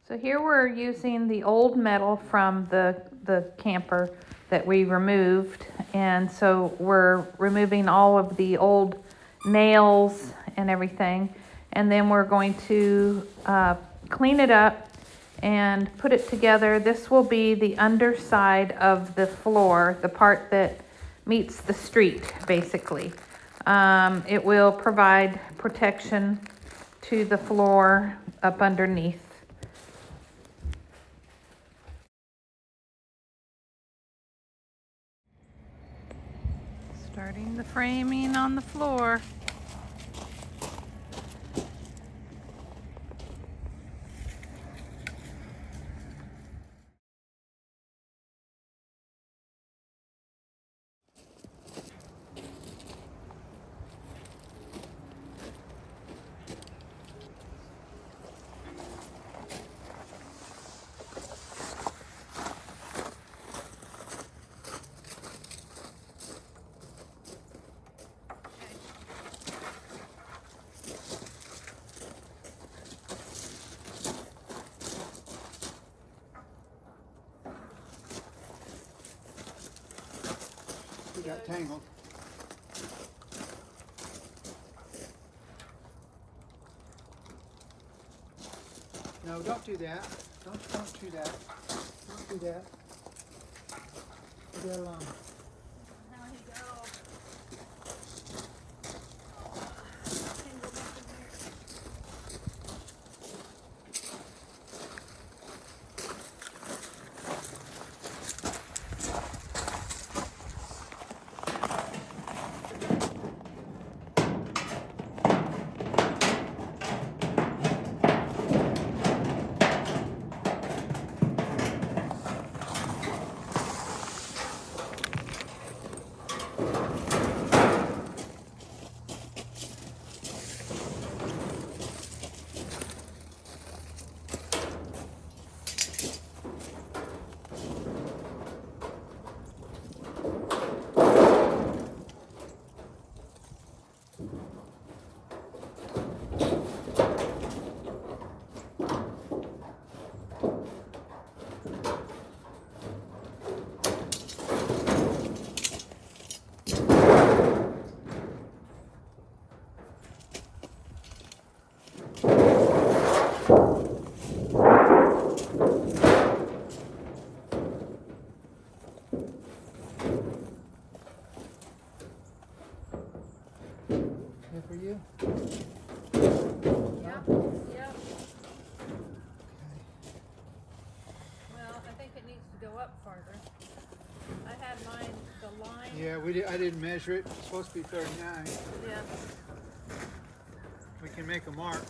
So here we're using the old metal from the camper that we removed. And so we're removing all of the old nails and everything. And then we're going to clean it up and put it together. This will be the underside of the floor, the part that meets the street, basically. It will provide protection to the floor up underneath. Starting the framing on the floor. We got tangled. No, don't do that. Don't do that. Don't do that. Leave that alone. Now he go. Here for you? Yep. Well, I think it needs to go up farther. I had mine, the line. Yeah, I didn't measure it. It's supposed to be 39. Yeah. We can make a mark.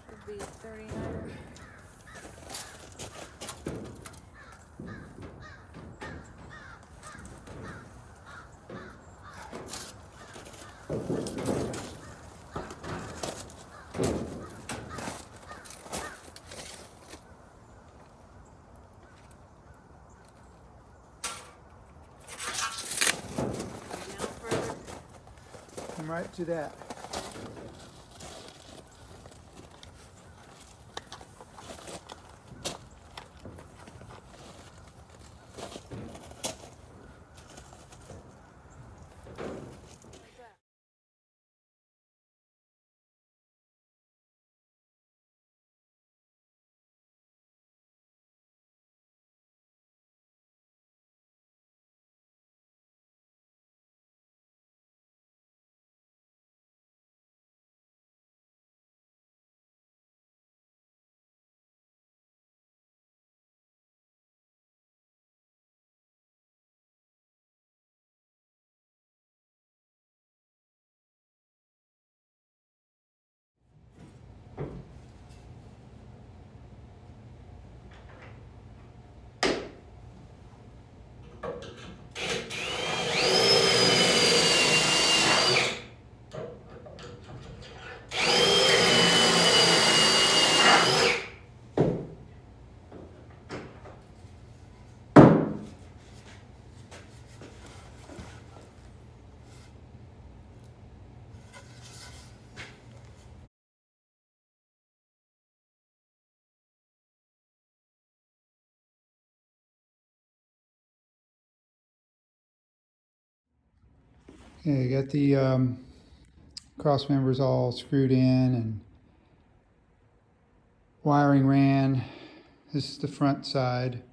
Should be 39. Down further. Come right to that. Yeah, you got the cross members all screwed in and wiring ran. This is the front side.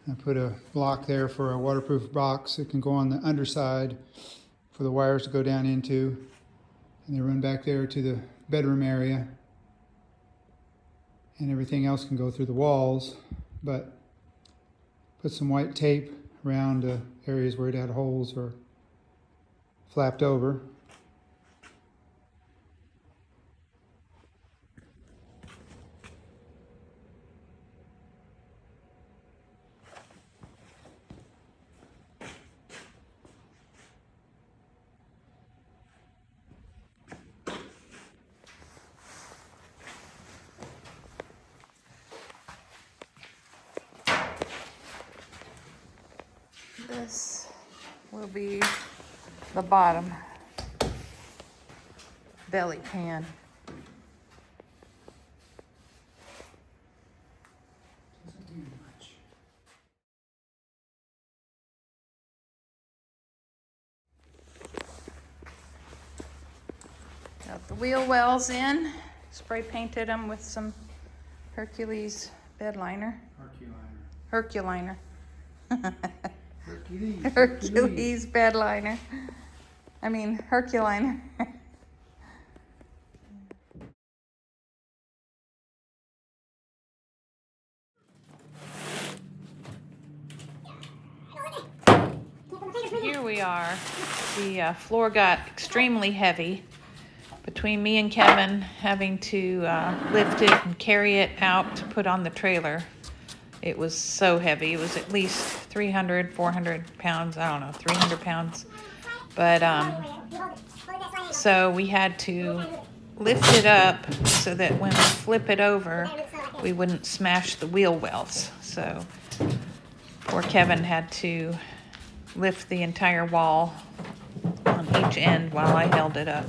I put a block there for a waterproof box that can go on the underside for the wires to go down into. And they run back there to the bedroom area. And everything else can go through the walls. But put some white tape around the areas where it had holes or flapped over. This will be the bottom belly pan. Doesn't do much. Got the wheel wells in, spray painted them with some Hercules bed liner. Herculiner. Hercules bed liner. I mean Herculiner. Here we are. The floor got extremely heavy. Between me and Kevin having to lift it and carry it out to put on the trailer, it was so heavy. It was at least 300, 400 pounds. I don't know, 300 pounds. But so we had to lift it up so that when we flip it over, we wouldn't smash the wheel wells. So poor Kevin had to lift the entire wall on each end while I held it up.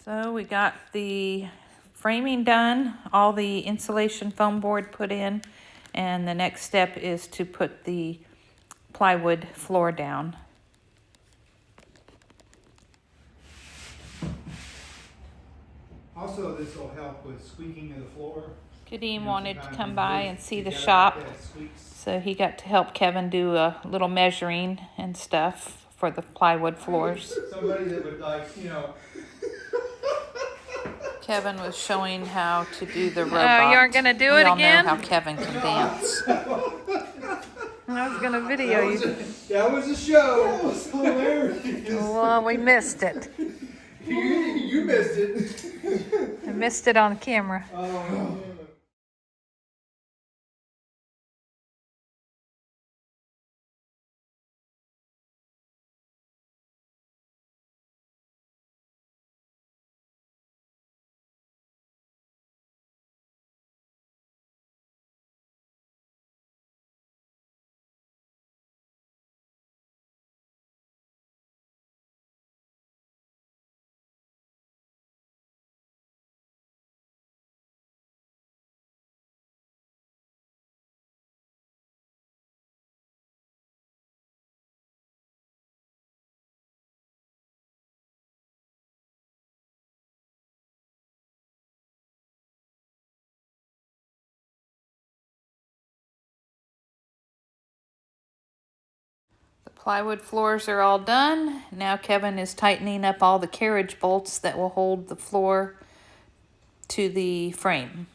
So we got the framing done, all the insulation foam board put in, and the next step is to put the plywood floor down. Also, this will help with squeaking of the floor. Kadeem wanted to come by and see the shop, so he got to help Kevin do a little measuring and stuff for the plywood floors. Somebody that would Kevin was showing how to do the robot. You aren't gonna do it again? We all know how Kevin can dance. I was gonna video you. That was a show. That was hilarious. Well, we missed it. You missed it. I missed it on camera. Oh. Plywood floors are all done. Now Kevin is tightening up all the carriage bolts that will hold the floor to the frame.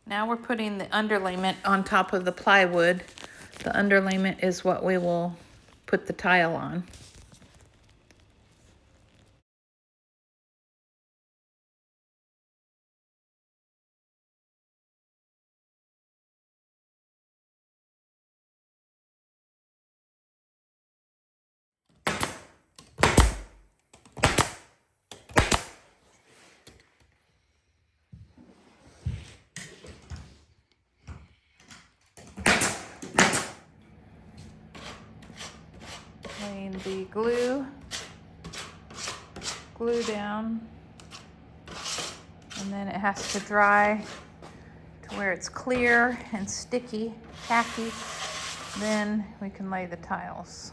Now we're putting the underlayment on top of the plywood. The underlayment is what we will put the tile on. Laying the glue down, and then it has to dry to where it's clear and sticky, tacky. Then we can lay the tiles.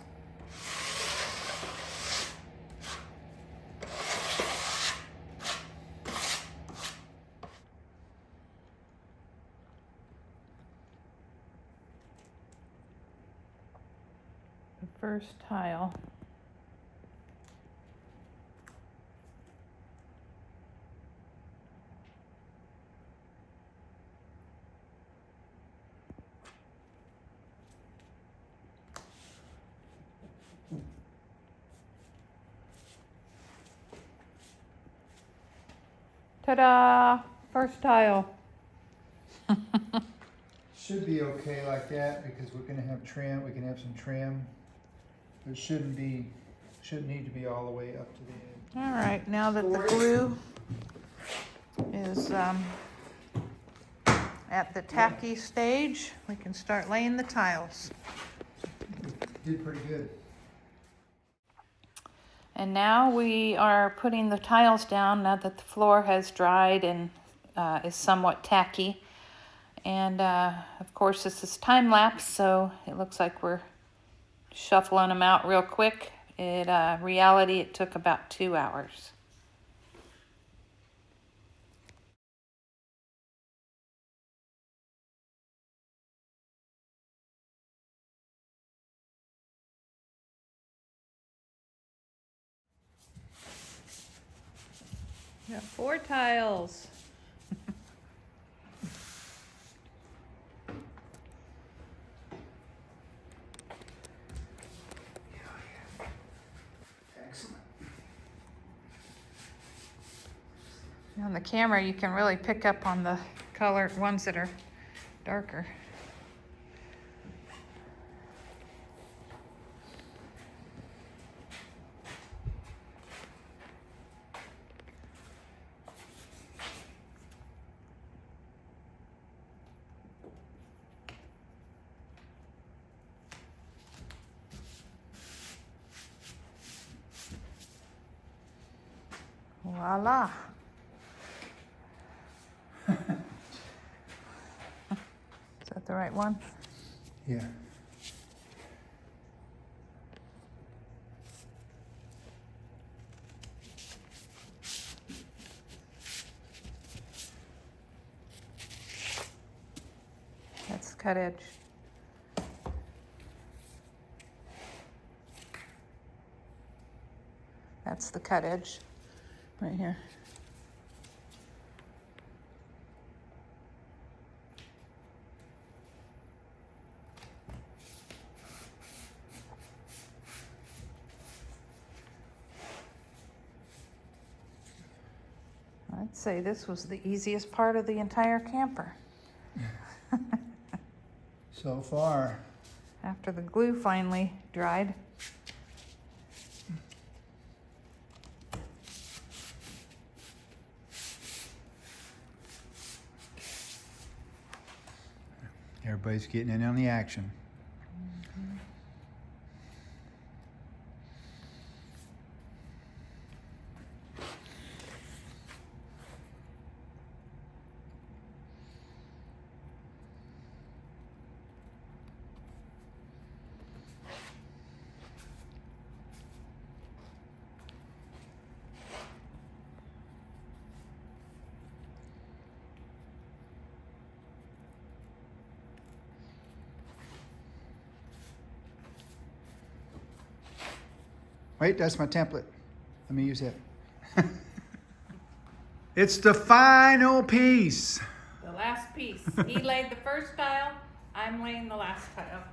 The first tile. Ta-da! First tile. Should be okay like that because we're gonna have trim, we can have some trim. It shouldn't need to be all the way up to the end. All right, now that the glue is at the tacky stage, we can start laying the tiles. Did pretty good. And now we are putting the tiles down now that the floor has dried and is somewhat tacky. And of course this is time lapse, so it looks like we're shuffling them out real quick. In reality, it took about 2 hours. Got 4 tiles. Excellent. On the camera, you can really pick up on the color ones that are darker. Voila. Is that the right one? Yeah. That's the cut edge. That's the cut edge right here. I'd say this was the easiest part of the entire camper. So far. After the glue finally dried. Everybody's getting in on the action. Wait, that's my template. Let me use it. It's the final piece. The last piece. He laid the first tile, I'm laying the last tile.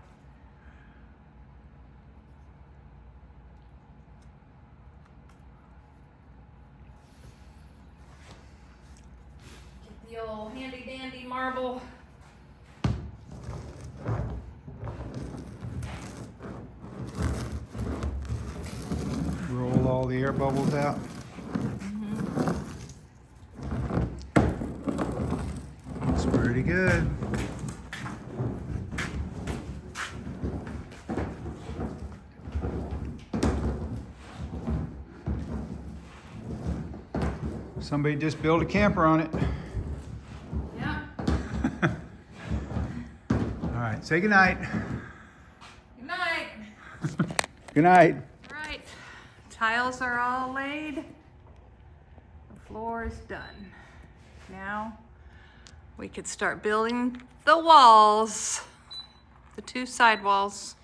Get the old handy dandy marble. Roll all the air bubbles out. Looks pretty good. Somebody just built a camper on it. Yeah. All right, say goodnight. Good night. Good night. All right. Tiles are all laid. The floor is done. Now we could start building the walls, the two side walls.